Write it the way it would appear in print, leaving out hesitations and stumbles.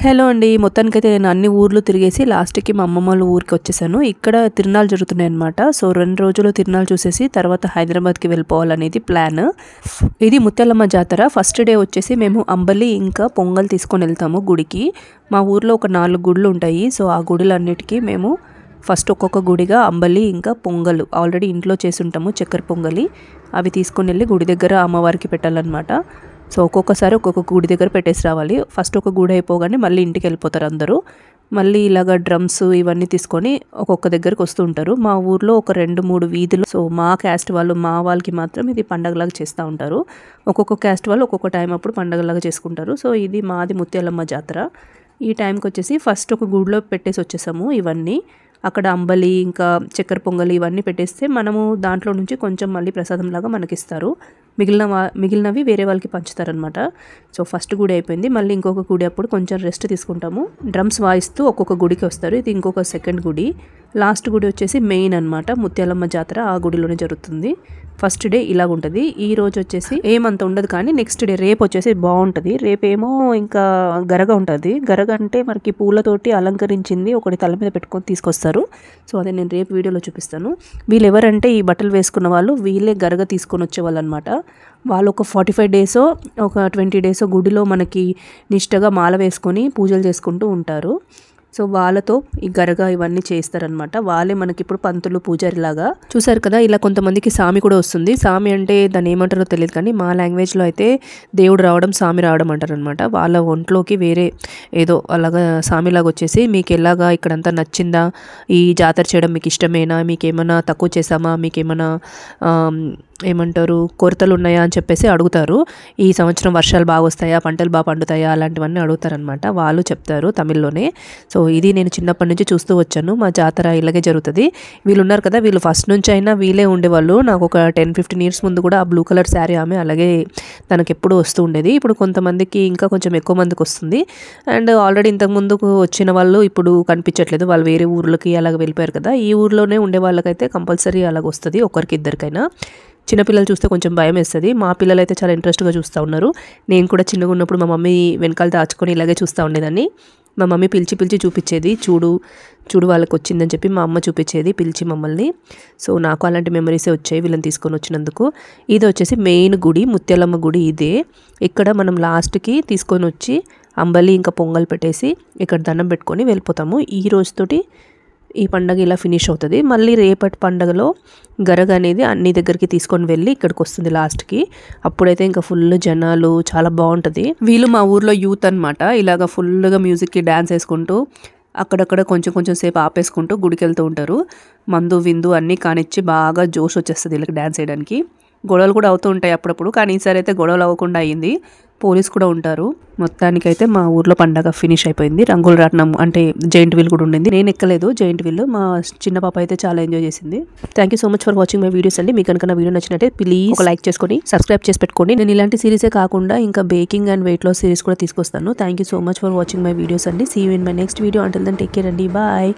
Hello అండి, మొత్తానికైతే నేను అన్ని ఊర్లు తిరిగేసి లాస్ట్కి మా అమ్మమ్మ వాళ్ళ ఊరికి వచ్చేసాను. ఇక్కడ తిరునాళ్ళు జరుగుతున్నాయి అనమాట. సో 2 రోజులు తిరునాళ్ళు చూసేసి తర్వాత హైదరాబాద్కి వెళ్ళిపోవాలనేది ప్లాన్. ఇది ముత్యాలమ్మ జాతర. ఫస్ట్ డే వచ్చేసి మేము అంబలి ఇంకా పొంగల్ తీసుకొని వెళ్తాము గుడికి. మా ఊర్లో ఒక 4 గుడులు ఉంటాయి. సో ఆ గుడులన్నిటికీ మేము ఫస్ట్ ఒక్కొక్క గుడిగా అంబలి ఇంకా పొంగల్ ఆల్రెడీ ఇంట్లో చేసి ఉంటాము, చక్కెర పొంగలి. అవి తీసుకొని వెళ్ళి గుడి దగ్గర అమ్మవారికి పెట్టాలన్నమాట. సో ఒక్కొక్కసారి ఒక్కొక్క గుడి దగ్గర పెట్టేసి రావాలి. ఫస్ట్ ఒక గుడి అయిపోగానే మళ్ళీ ఇంటికి వెళ్ళిపోతారు అందరూ. మళ్ళీ ఇలాగ డ్రమ్స్ ఇవన్నీ తీసుకొని ఒక్కొక్క దగ్గరికి వస్తూ ఉంటారు. మా ఊర్లో ఒక 2-3 వీధులు. సో మా క్యాస్ట్ వాళ్ళు, మా వాళ్ళకి మాత్రం ఇది పండగలాగా చేస్తూ ఉంటారు. ఒక్కొక్క క్యాస్ట్ వాళ్ళు ఒక్కొక్క టైం అప్పుడు పండగలాగా చేసుకుంటారు. సో ఇది మాది ముత్యాలమ్మ జాతర. ఈ టైంకి వచ్చేసి ఫస్ట్ ఒక గుడిలో పెట్టేసి వచ్చేసాము. ఇవన్నీ అక్కడ అంబలి ఇంకా చక్కెర పొంగలి ఇవన్నీ పెట్టేస్తే మనము దాంట్లో నుంచి కొంచెం మళ్ళీ ప్రసాదంలాగా మనకిస్తారు. మిగిలినవి వేరే వాళ్ళకి పంచుతారనమాట. సో ఫస్ట్ గుడి అయిపోయింది. మళ్ళీ ఇంకొక గుడి అప్పుడు కొంచెం రెస్ట్ తీసుకుంటాము. డ్రమ్స్ వాయిస్తూ ఒక్కొక్క గుడికి వస్తారు. ఇది ఇంకొక సెకండ్ గుడి. లాస్ట్ గుడి వచ్చేసి మెయిన్ అనమాట. ముత్యాలమ్మ జాతర ఆ గుడిలోనే జరుగుతుంది. ఫస్ట్ డే ఇలాగ ఉంటుంది. ఈ రోజు వచ్చేసి ఏమంత ఉండదు, కానీ నెక్స్ట్ డే రేపు వచ్చేసి బాగుంటుంది. రేపేమో ఇంకా గరగ ఉంటుంది. గరగ అంటే మనకి పూలతోటి అలంకరించింది ఒకటి తల మీద పెట్టుకొని తీసుకొస్తారు. సో అదే నేను రేపు వీడియోలో చూపిస్తాను. వీళ్ళు ఎవరంటే ఈ బట్టలు వేసుకున్న వాళ్ళు, వీళ్ళే గరగ తీసుకొని వచ్చేవాళ్ళు అనమాట. వాళ్ళు ఒక 45 డేసో ఒక 20 డేసో గుడిలో మనకి నిష్టగా మాల వేసుకొని పూజలు చేసుకుంటూ ఉంటారు. సో వాళ్ళతో ఈ గరగ ఇవన్నీ చేస్తారనమాట. వాళ్ళే మనకి ఇప్పుడు పంతులు పూజారిలాగా. చూసారు కదా, ఇలా కొంతమందికి సామి కూడా వస్తుంది. సామి అంటే దాన్ని ఏమంటారో తెలియదు, కానీ మా లాంగ్వేజ్లో అయితే దేవుడు రావడం, సామి రావడం అంటారనమాట. వాళ్ళ ఒంట్లోకి వేరే ఏదో అలాగా సామిలాగా వచ్చేసి మీకు ఎలాగా ఇక్కడంతా నచ్చిందా, ఈ జాతర చేయడం మీకు ఇష్టమేనా, మీకేమైనా తక్కువ చేసామా, మీకేమైనా ఏమంటారు కొరతలు ఉన్నాయా అని చెప్పేసి అడుగుతారు. ఈ సంవత్సరం వర్షాలు బాగా వస్తాయా, పంటలు బాగా పండుతాయా, అలాంటివన్నీ అడుగుతారనమాట. వాళ్ళు చెప్తారు తమిళ్లోనే. సో ఇది నేను చిన్నప్పటి నుంచి చూస్తూ వచ్చాను. మా జాతర ఇలాగే జరుగుతుంది. వీళ్ళు ఉన్నారు కదా, వీళ్ళు ఫస్ట్ నుంచి అయినా వీళ్ళే ఉండేవాళ్ళు. నాకు ఒక 10-15 ఇయర్స్ ముందు కూడా ఆ బ్లూ కలర్ శారీ ఆమె అలాగే తనకు ఎప్పుడు వస్తూ ఉండేది. ఇప్పుడు కొంతమందికి ఇంకా కొంచెం ఎక్కువ మందికి వస్తుంది. అండ్ ఆల్రెడీ ఇంతకు ముందుకు వచ్చిన వాళ్ళు ఇప్పుడు కనిపించట్లేదు. వాళ్ళు వేరే ఊర్లకి అలాగ వెళ్ళిపోయారు కదా. ఈ ఊర్లోనే ఉండే వాళ్ళకైతే కంపల్సరీ అలాగ వస్తుంది, ఒకరికి ఇద్దరికైనా. చిన్నపిల్లలు చూస్తే కొంచెం భయం వేస్తుంది. మా పిల్లలు అయితే చాలా ఇంట్రెస్ట్గా చూస్తూ ఉన్నారు. నేను కూడా చిన్నగా ఉన్నప్పుడు మా మమ్మీ వెనకాల దాచుకొని ఇలాగే చూస్తూ ఉండేదాన్ని. మా మమ్మీ పిలిచి చూపించేది, చూడు వాళ్ళకి వచ్చిందని చెప్పి మా అమ్మ చూపించేది పిలిచి మమ్మల్ని. సో నాకు అలాంటి మెమరీసే వచ్చాయి వీళ్ళని తీసుకొని వచ్చినందుకు. ఇది వచ్చేసి మెయిన్ గుడి, ముత్యాలమ్మ గుడి ఇదే. ఇక్కడ మనం లాస్ట్కి తీసుకొని వచ్చి అంబలి ఇంకా పొంగల్ పెట్టేసి ఇక్కడ దండం పెట్టుకొని వెళ్ళిపోతాము. ఈ రోజుతోటి ఈ పండగ ఇలా ఫినిష్ అవుతుంది. మళ్ళీ రేపటి పండగలో గరగ అనేది అన్ని దగ్గరికి తీసుకొని వెళ్ళి ఇక్కడికి వస్తుంది లాస్ట్కి. అప్పుడైతే ఇంకా ఫుల్ జనాలు, చాలా బాగుంటుంది. వీళ్ళు మా ఊర్లో యూత్ అనమాట. ఇలాగ ఫుల్గా మ్యూజిక్కి డ్యాన్స్ వేసుకుంటూ అక్కడక్కడ కొంచెం సేపు ఆపేసుకుంటూ గుడికి వెళ్తూ ఉంటారు. మందు విందు అన్నీ కానిచ్చి బాగా జోష్ వచ్చేస్తుంది వీళ్ళకి డ్యాన్స్ వేయడానికి. గొడవలు కూడా అవుతూ ఉంటాయి అప్పుడప్పుడు, కానీ ఈసారి అయితే గొడవలు అవ్వకుండా అయ్యింది. పోలీస్ కూడా ఉంటారు. మొత్తానికైతే మా ఊర్లో పండగ ఫినిష్ అయిపోయింది. రంగుల రాట్నం అంటే జైంట్ వీల్ కూడా ఉండింది. నేను ఎక్కలేదు జైంట్ వీల్. మా చిన్న పాప అయితే చాలా ఎంజాయ్ చేసింది. Thank you so much for watching my videos అండి. మీకు కనుక నా వీడియో నచ్చినట్టే ప్లీజ్ ఒక లైక్ చేసుకొని సబ్స్క్రైబ్ చేసి పెట్టుకోండి. నేను ఇలాంటి సిరీసే కాకుండా ఇంకా baking and weight loss series కూడా తీసుకొస్తాను. Thank you so much for watching my videos అండి. See you in my next video. Until then take care అండి. బాయ్.